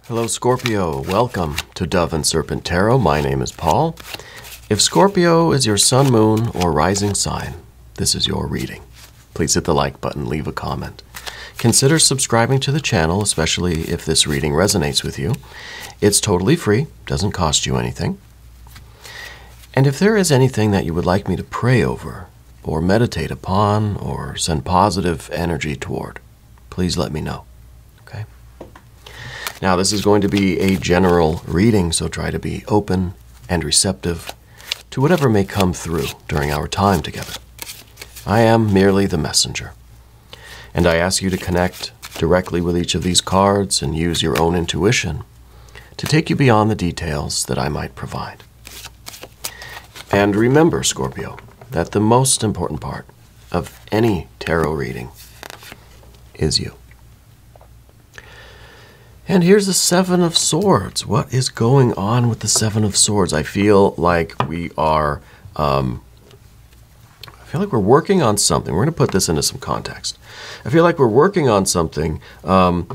Hello Scorpio, welcome to Dove and Serpent Tarot. My name is Paul. If Scorpio is your sun, moon, or rising sign, this is your reading. Please hit the like button, leave a comment. Consider subscribing to the channel, especially if this reading resonates with you. It's totally free, doesn't cost you anything. And if there is anything that you would like me to pray over, or meditate upon, or send positive energy toward, please let me know. Okay? Now, this is going to be a general reading, so try to be open and receptive to whatever may come through during our time together. I am merely the messenger, and I ask you to connect directly with each of these cards and use your own intuition to take you beyond the details that I might provide. And remember, Scorpio, that the most important part of any tarot reading is you. And here's the Seven of Swords. What is going on with the Seven of Swords? I feel like we are, we're working on something. We're going to put this into some context. I feel like we're working on something, and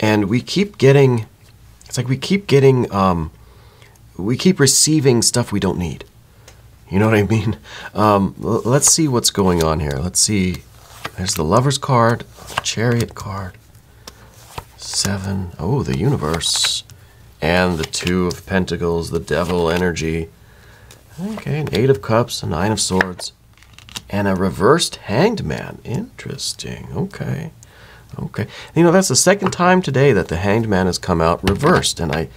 we keep getting, it's like we keep receiving stuff we don't need. You know what I mean? Let's see what's going on here. Let's see. There's the Lover's card, the Chariot card. 7, oh, the Universe, and the Two of Pentacles, the Devil energy. Okay, an 8 of Cups, a 9 of Swords, and a reversed Hanged Man. Interesting. Okay. Okay. You know, that's the second time today that the Hanged Man has come out reversed, and I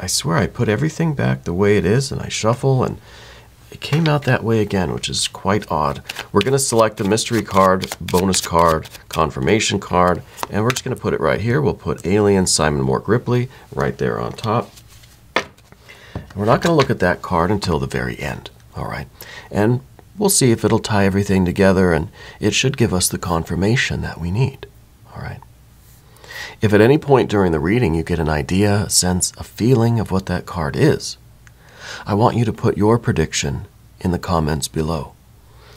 swear I put everything back the way it is, and I shuffle, and it came out that way again, which is quite odd. We're going to select the mystery card, bonus card, confirmation card, and we're just going to put it right here. We'll put Alien Simon Mork Ripley right there on top. And we're not going to look at that card until the very end, all right? And we'll see if it'll tie everything together, and it should give us the confirmation that we need, all right? If at any point during the reading you get an idea, a sense, a feeling of what that card is, I want you to put your prediction in the comments below.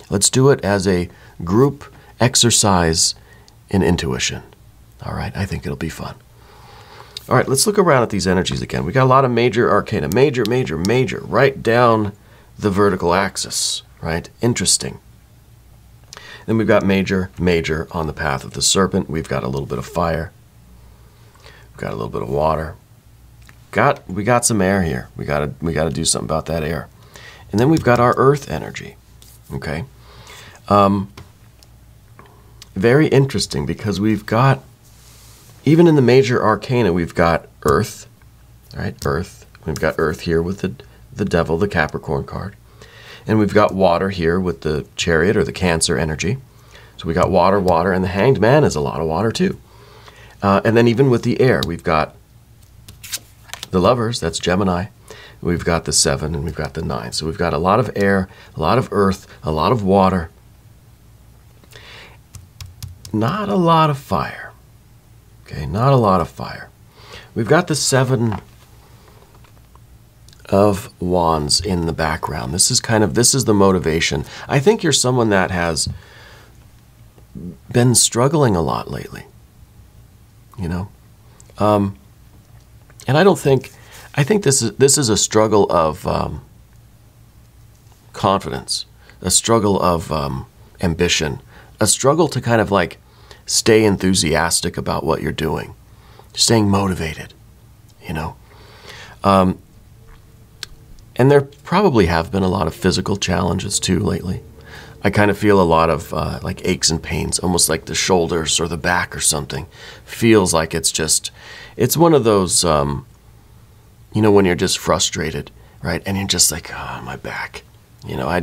Let's do it as a group exercise in intuition. All right, I think it'll be fun. All right, let's look around at these energies again. We got a lot of major arcana, major, major, major, right down the vertical axis, right? Interesting. Then we've got major, major on the path of the serpent. We've got a little bit of fire. We've got a little bit of water. We got some air here. We got to do something about that air. And then we've got our earth energy. Okay. Very interesting, because we've got, even in the major arcana, we've got earth, right? Earth. We've got earth here with the devil, the Capricorn card. And we've got water here with the Chariot or the Cancer energy. So we got water, water, and the Hanged Man is a lot of water too. And then even with the air, we've got the Lovers, that's Gemini. We've got the 7 and we've got the 9. So we've got a lot of air, a lot of earth, a lot of water. Not a lot of fire. Okay, not a lot of fire. We've got the 7 of Wands in the background. This is the motivation. I think you're someone that has been struggling a lot lately. You know? And I think this is a struggle of confidence, a struggle of ambition, a struggle to kind of like stay enthusiastic about what you're doing, staying motivated, you know. And there probably have been a lot of physical challenges too lately. I kind of feel a lot of like aches and pains, almost like the shoulders or the back or something. Feels like it's one of those, you know, when you're just frustrated, right? And you're just like, oh, my back. You know, I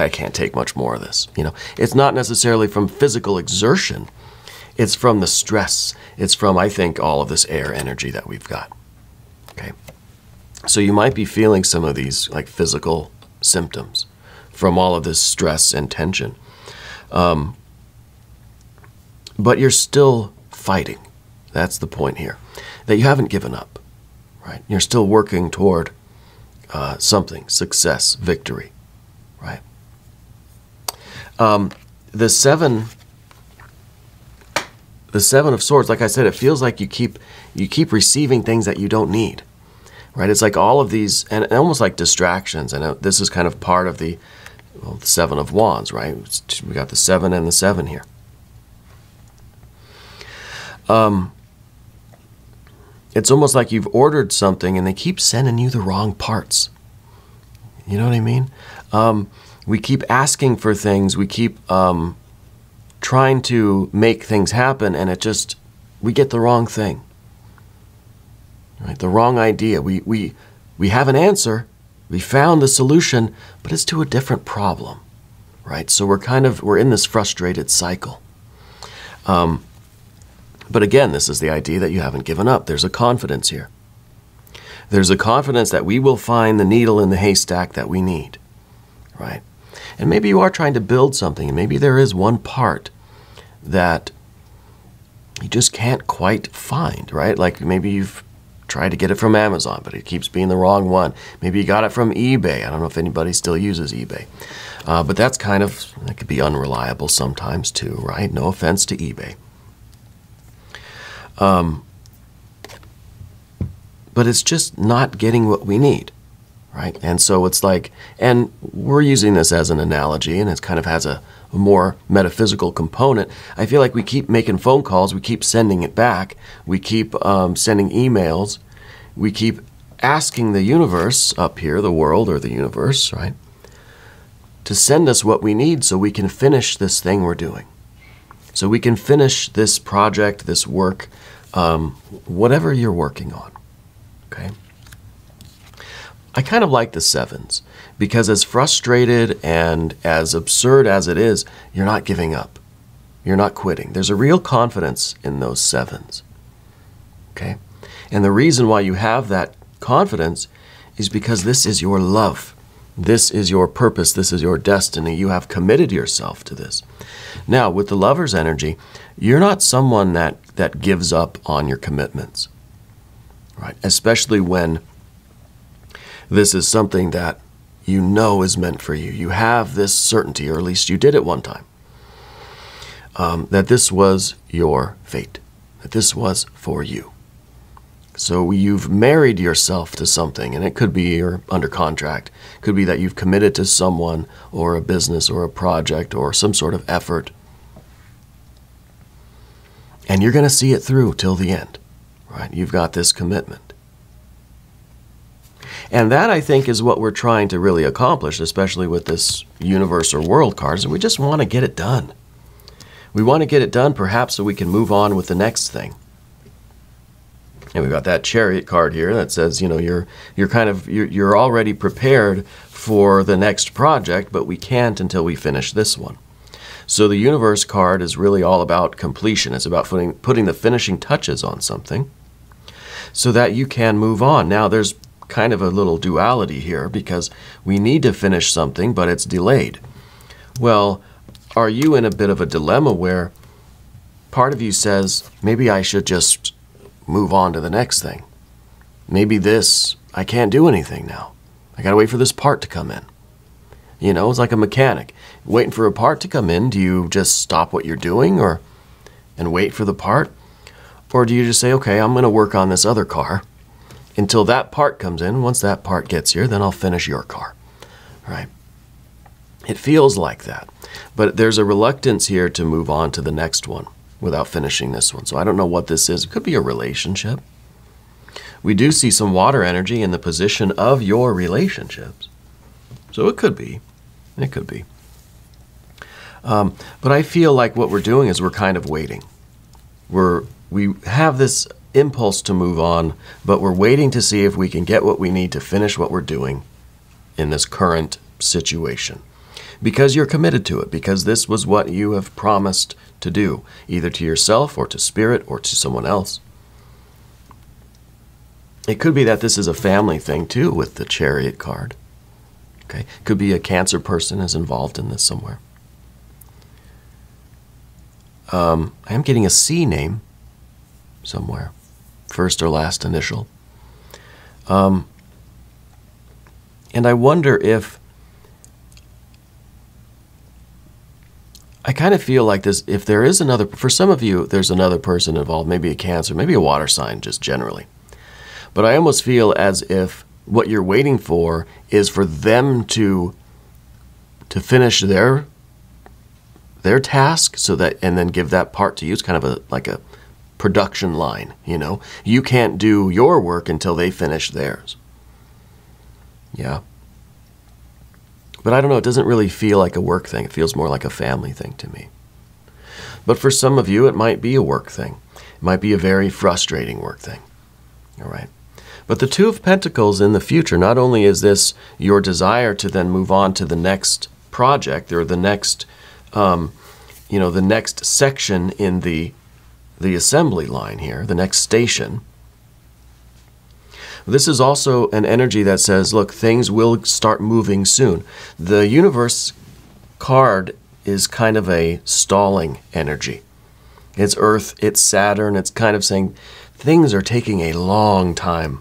can't take much more of this. You know, it's not necessarily from physical exertion. It's from the stress. It's from, I think, all of this air energy that we've got. Okay. So you might be feeling some of these like physical symptoms from all of this stress and tension. But you're still fighting. That's the point here. That you haven't given up, right? You're still working toward something, success, victory, right? The 7 the Seven of Swords, like I said, it feels like you keep receiving things that you don't need, right? It's like all of these, and almost like distractions. And this is kind of part of the Seven of Wands, right? We got the 7 and the 7 here. It's almost like you've ordered something and they keep sending you the wrong parts. You know what I mean? We keep asking for things. We keep trying to make things happen, and we get the wrong thing. Right? The wrong idea. We have an answer. We found the solution, but it's to a different problem. Right? So we're in this frustrated cycle. But again, this is the idea that you haven't given up. There's a confidence here. There's a confidence that we will find the needle in the haystack that we need, right? And maybe you are trying to build something, and maybe there is one part that you just can't quite find, right? Like maybe you've tried to get it from Amazon, but it keeps being the wrong one. Maybe you got it from eBay. I don't know if anybody still uses eBay. But that could be unreliable sometimes too, right? No offense to eBay. But it's just not getting what we need, right? And so it's like, and we're using this as an analogy, and it kind of has a more metaphysical component. I feel like we keep making phone calls, we keep sending it back, we keep sending emails, we keep asking the universe up here, the world or the universe, right, to send us what we need so we can finish this thing we're doing. So we can finish this project, this work, whatever you're working on, okay? I kind of like the 7s because as frustrated and as absurd as it is, you're not giving up. You're not quitting. There's a real confidence in those 7s, okay? And the reason why you have that confidence is because this is your love. This is your purpose. This is your destiny. You have committed yourself to this. Now, with the Lover's energy, you're not someone that gives up on your commitments, right? Especially when this is something that you know is meant for you. You have this certainty, or at least you did at one time, that this was your fate, that this was for you. So you've married yourself to something, and it could be you're under contract. It could be that you've committed to someone or a business or a project or some sort of effort. And you're going to see it through till the end, right? You've got this commitment. And that, I think, is what we're trying to really accomplish, especially with this universe or world cards. And we just want to get it done. We want to get it done perhaps so we can move on with the next thing. And we've got that Chariot card here that says, you know, you're already prepared for the next project, but we can't until we finish this one. So the Universe card is really all about completion. It's about putting the finishing touches on something so that you can move on. Now, there's kind of a little duality here because we need to finish something, but it's delayed. Well, are you in a bit of a dilemma where part of you says, maybe I should just move on to the next thing. Maybe this, I can't do anything now. I gotta wait for this part to come in. You know, it's like a mechanic. Waiting for a part to come in, do you just stop what you're doing and wait for the part? Or do you just say, okay, I'm gonna work on this other car until that part comes in. Once that part gets here, then I'll finish your car, right? It feels like that. But there's a reluctance here to move on to the next one without finishing this one. So I don't know what this is. It could be a relationship. We do see some water energy in the position of your relationships. So it could be. It could be. But I feel like what we're doing is we're kind of waiting. We have this impulse to move on, but we're waiting to see if we can get what we need to finish what we're doing in this current situation. Because you're committed to it, because this was what you have promised to do, either to yourself or to spirit or to someone else. It could be that this is a family thing too with the Chariot card. Okay, could be a Cancer person is involved in this somewhere. I am getting a C name somewhere, first or last initial. And I wonder if I kind of feel like this, if there is another, for some of you, there's another person involved, maybe a Cancer, maybe a water sign, just generally. But I almost feel as if what you're waiting for is for them to finish their task, so that, and then give that part to you. It's kind of like a production line, you know. You can't do your work until they finish theirs. Yeah. But I don't know, it doesn't really feel like a work thing. It feels more like a family thing to me. But for some of you, it might be a work thing. It might be a very frustrating work thing. All right. But the Two of Pentacles in the future, not only is this your desire to then move on to the next project, or the next, you know, the next section in the assembly line here, the next station. This is also an energy that says, look, things will start moving soon. The Universe card is kind of a stalling energy. It's Earth, it's Saturn, it's kind of saying things are taking a long time,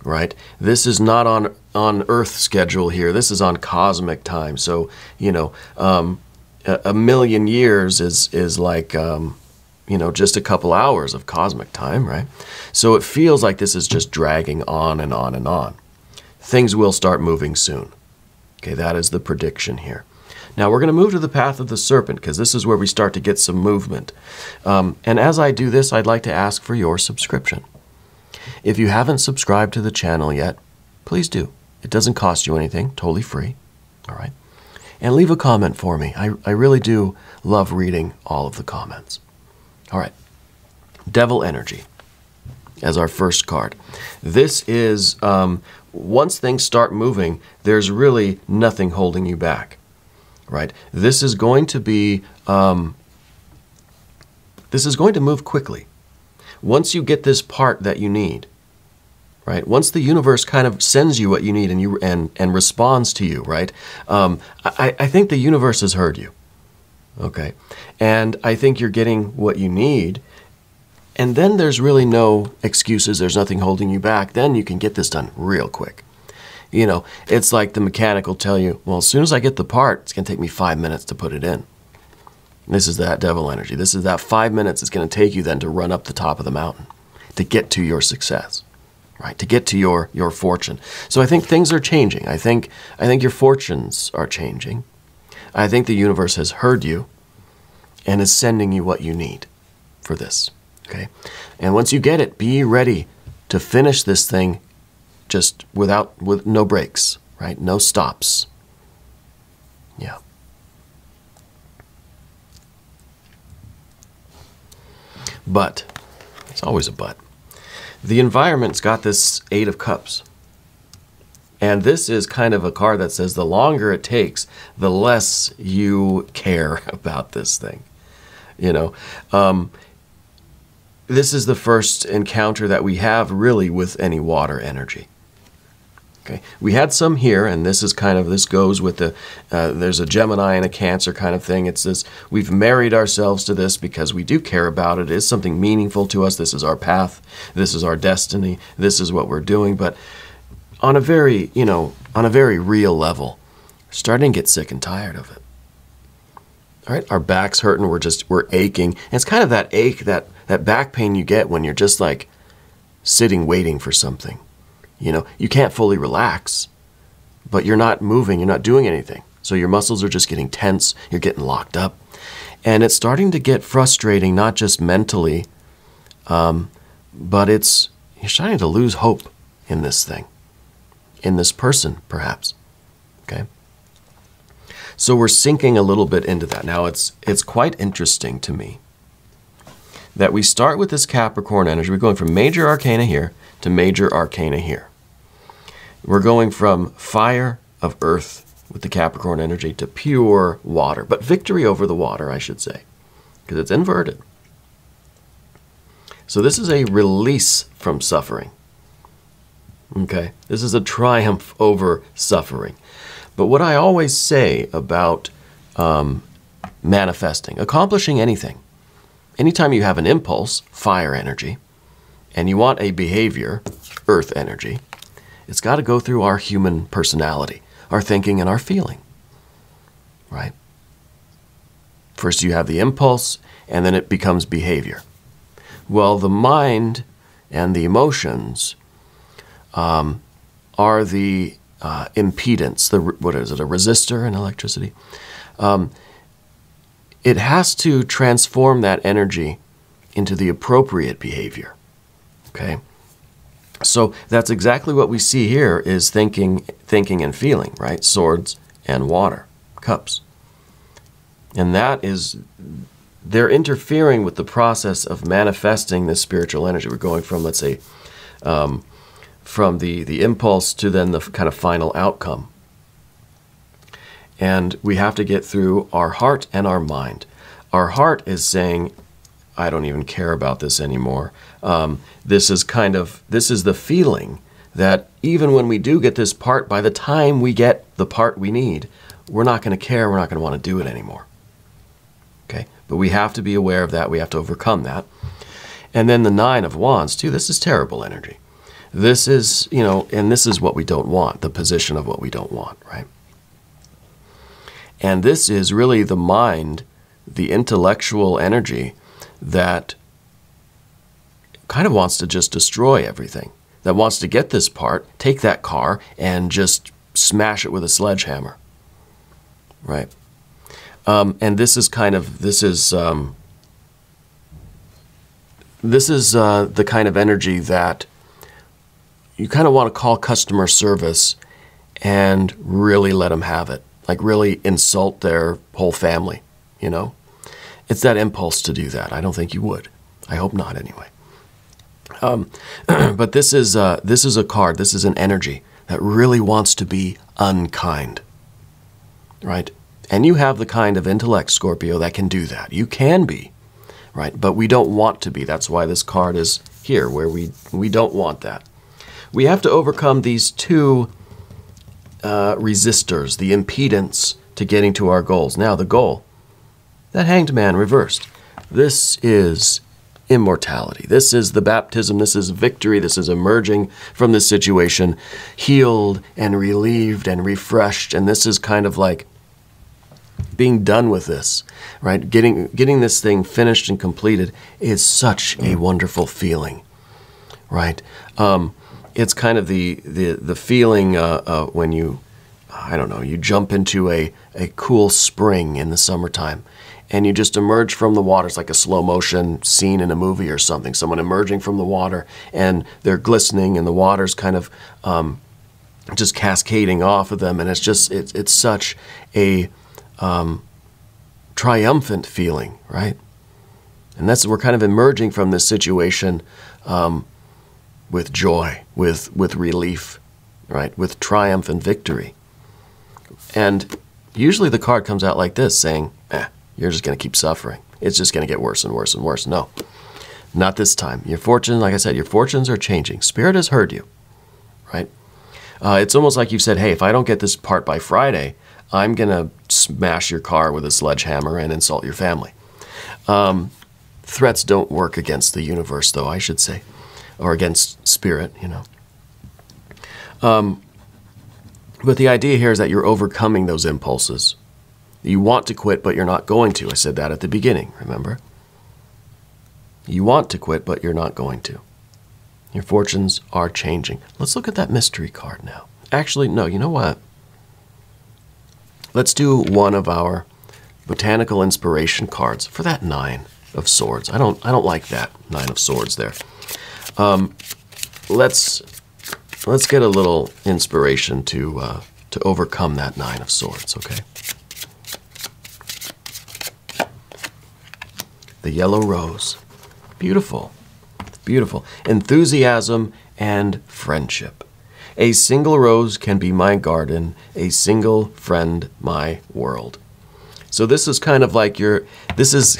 right? This is not on Earth schedule here. This is on cosmic time. So, you know, a million years is like, you know, just a couple hours of cosmic time, right? So it feels like this is just dragging on and on and on. Things will start moving soon. Okay, that is the prediction here. Now we're going to move to the path of the serpent, because this is where we start to get some movement. And as I do this, I'd like to ask for your subscription. If you haven't subscribed to the channel yet, please do. It doesn't cost you anything, totally free. All right. And leave a comment for me. I really do love reading all of the comments. All right, Devil Energy as our first card. This is, once things start moving, there's really nothing holding you back, right? This is going to be, this is going to move quickly. Once you get this part that you need, right? Once the universe kind of sends you what you need and responds to you, right? I think the universe has heard you. Okay, and I think you're getting what you need, and then there's really no excuses, there's nothing holding you back. Then you can get this done real quick. You know, it's like the mechanic will tell you, well, as soon as I get the part, it's going to take me 5 minutes to put it in. This is that devil energy. This is that 5 minutes it's going to take you then to run up the top of the mountain, to get to your success, right? To get to your fortune. So I think things are changing. I think your fortunes are changing. I think the universe has heard you and is sending you what you need for this, okay? And once you get it, be ready to finish this thing just with no breaks, right? No stops. Yeah. But, it's always a but. The environment's got this Eight of Cups. And this is kind of a card that says the longer it takes, the less you care about this thing. You know, this is the first encounter that we have really with any water energy. Okay, we had some here, and this is kind of, this goes with the, there's a Gemini and a Cancer kind of thing. It's this, we've married ourselves to this because we do care about it. It is something meaningful to us. This is our path. This is our destiny. This is what we're doing. But on a very, you know, on a very real level, we're starting to get sick and tired of it. All right, our back's hurting, we're aching. And it's kind of that ache, that back pain you get when you're just like sitting waiting for something. You know, you can't fully relax, but you're not moving, you're not doing anything. So your muscles are just getting tense, you're getting locked up. And it's starting to get frustrating, not just mentally, but you're starting to lose hope in this thing. In this person, perhaps, okay? So we're sinking a little bit into that. Now, it's quite interesting to me that we start with this Capricorn energy. We're going from major arcana here to major arcana here. We're going from fire of earth with the Capricorn energy to pure water, but victory over the water, I should say, because it's inverted. So this is a release from suffering. Okay, this is a triumph over suffering. But what I always say about manifesting, accomplishing anything, anytime you have an impulse, fire energy, and you want a behavior, earth energy, it's got to go through our human personality, our thinking and our feeling, right? First you have the impulse, and then it becomes behavior. Well, the mind and the emotions are the impedance. What is it, a resistor in electricity? It has to transform that energy into the appropriate behavior. Okay? So that's exactly what we see here is thinking and feeling, right? Swords and water, cups. And that is, they're interfering with the process of manifesting this spiritual energy. We're going from, let's say, from the impulse to then the kind of final outcome. And we have to get through our heart and our mind. Our heart is saying, I don't even care about this anymore. This is the feeling that even when we do get this part, by the time we get the part we need, we're not going to care, we're not going to want to do it anymore. Okay? But we have to be aware of that, we have to overcome that. And then the Nine of Wands, too, this is terrible energy. This is, and this is what we don't want, the position of what we don't want, right? And this is really the mind, the intellectual energy that kind of wants to just destroy everything, that wants to get this part, take that car, and just smash it with a sledgehammer, right? And this is the kind of energy that you kind of want to call customer service and really let them have it, like really insult their whole family, It's that impulse to do that. I don't think you would. I hope not, anyway. But this is a card. This is an energy that really wants to be unkind, right? And you have the kind of intellect, Scorpio, that can do that. You can be, right? But we don't want to be. That's why this card is here, where we don't want that. We have to overcome these two resistors, the impedance to getting to our goals. Now, the goal, that Hanged Man reversed. This is immortality. This is the baptism. This is victory. This is emerging from this situation, healed and relieved and refreshed. And this is kind of like being done with this, right? Getting this thing finished and completed is such a wonderful feeling, right? It's kind of the feeling when you, you jump into a cool spring in the summertime, and you just emerge from the water. It's like a slow motion scene in a movie or something. Someone emerging from the water, and they're glistening, and the water's kind of just cascading off of them, and it's such a triumphant feeling, right? And we're kind of emerging from this situation with joy, with relief, right? With triumph and victory. And usually the card comes out like this, saying, you're just going to keep suffering. It's just going to get worse and worse and worse. No, not this time. Your fortune, like I said, your fortunes are changing. Spirit has heard you, right? It's almost like you've said, hey, if I don't get this part by Friday, I'm going to smash your car with a sledgehammer and insult your family. Threats don't work against the universe, though, I should say, or against spirit, But the idea here is that you're overcoming those impulses. You want to quit, but you're not going to. I said that at the beginning, remember? You want to quit, but you're not going to. Your fortunes are changing. Let's look at that mystery card now. Actually, no, you know what? Let's do one of our botanical inspiration cards for that Nine of Swords. I don't like that Nine of Swords there. Let's get a little inspiration to overcome that Nine of Swords, okay? The yellow rose. Beautiful. Beautiful. Enthusiasm and friendship. A single rose can be my garden, a single friend my world. So this is kind of like this is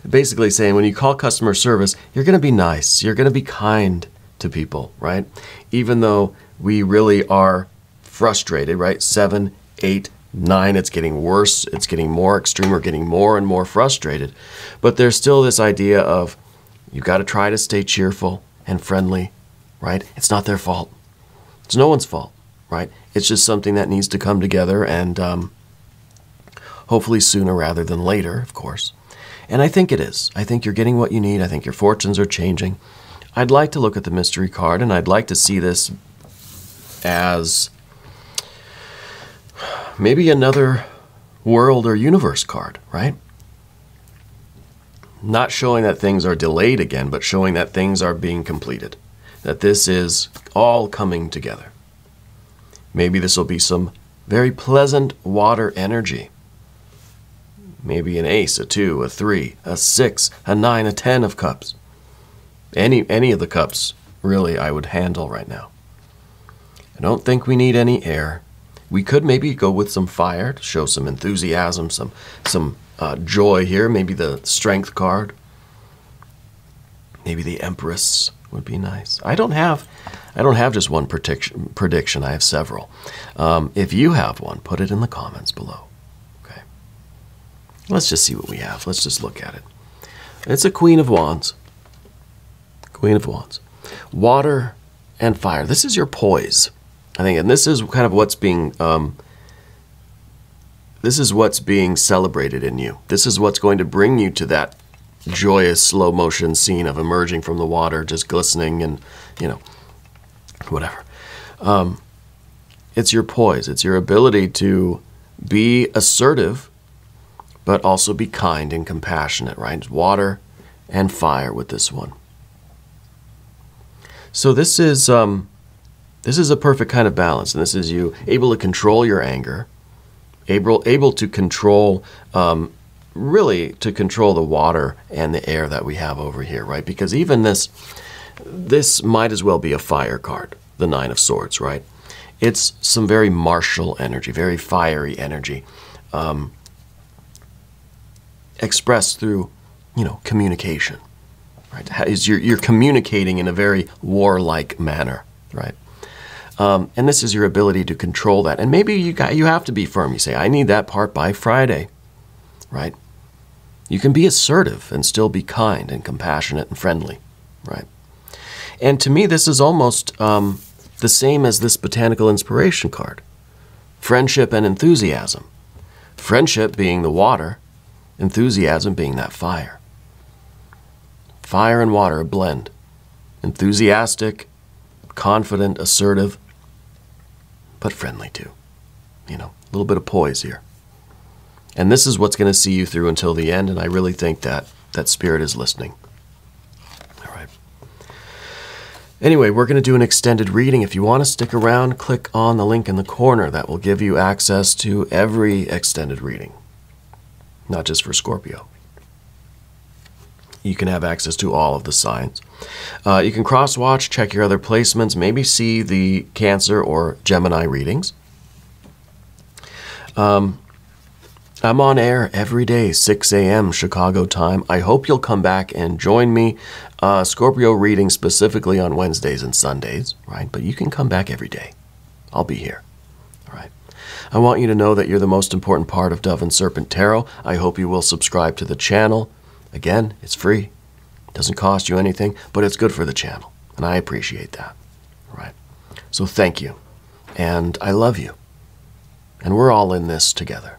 basically saying when you call customer service, you're going to be nice, you're going to be kind to people, right? Even though we really are frustrated, right? 7, 8, 9, it's getting worse, it's getting more extreme, we're getting more and more frustrated. But there's still this idea of you've got to try to stay cheerful and friendly, right? It's not their fault. It's no one's fault, right? It's just something that needs to come together, and hopefully sooner rather than later, of course. And I think it is. I think you're getting what you need. I think your fortunes are changing. I'd like to look at the mystery card, and I'd like to see this as maybe another world or universe card, right? Not showing that things are delayed again, but showing that things are being completed. That this is all coming together. Maybe this will be some very pleasant water energy. Maybe an ace, a 2, a 3, a 6, a 9, a 10 of cups. Any of the cups, really, I would handle right now. I don't think we need any air. We could maybe go with some fire to show some enthusiasm, some joy here. Maybe the strength card. Maybe the Empress would be nice. I don't have just one prediction. I have several. If you have one, put it in the comments below. Okay. Let's just see what we have. Let's just look at it. It's a Queen of Wands. Queen of Wands. Water and fire. This is your poise, I think, and this is kind of what's being celebrated in you. This is what's going to bring you to that joyous slow motion scene of emerging from the water, just glistening and, you know, whatever. It's your poise. It's your ability to be assertive, but also be kind and compassionate, right? Water and fire with this one. So this is a perfect kind of balance, and this is you able to control your anger, able to control, really to control the water and the air that we have over here, right? Because even this might as well be a fire card, the Nine of Swords, right? It's some very martial energy, very fiery energy, expressed through, you know, communication, right? You're communicating in a very warlike manner, right? And this is your ability to control that. And maybe you have to be firm. You say, I need that part by Friday, right? You can be assertive and still be kind and compassionate and friendly, right? And to me, this is almost the same as this botanical inspiration card. Friendship and enthusiasm. Friendship being the water, enthusiasm being that fire. Fire and water, a blend. Enthusiastic, confident, assertive, but friendly too. You know, a little bit of poise here. And this is what's going to see you through until the end, and I really think that Spirit is listening. All right. Anyway, we're going to do an extended reading. If you want to stick around, click on the link in the corner. That will give you access to every extended reading, not just for Scorpio. You can have access to all of the signs. You can cross-watch, check your other placements, maybe see the Cancer or Gemini readings. I'm on air every day, 6 a.m. Chicago time. I hope you'll come back and join me. Scorpio reading specifically on Wednesdays and Sundays, right? But you can come back every day. I'll be here, all right? I want you to know that you're the most important part of Dove and Serpent Tarot. I hope you will subscribe to the channel. Again, it's free. It doesn't cost you anything, but it's good for the channel, and I appreciate that. All right? So thank you, and I love you, and we're all in this together.